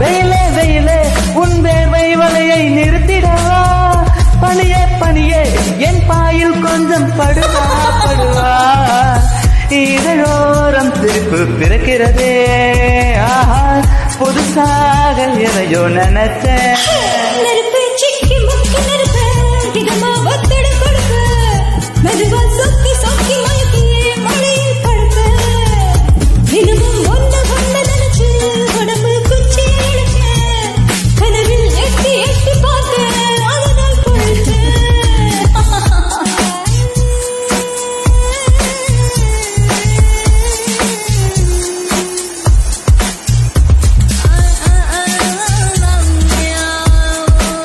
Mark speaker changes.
Speaker 1: வெயிலே வெயிலே உன் வேர்வை வலையை நிறுத்திடவா பனியே பனியே என் பாயில் கொஞ்சம் படுவா படுவா இதழோரம் திருப்பு பிறக்கிறதே ஆஹா புதுசாக எதையோ நினைச்சேன்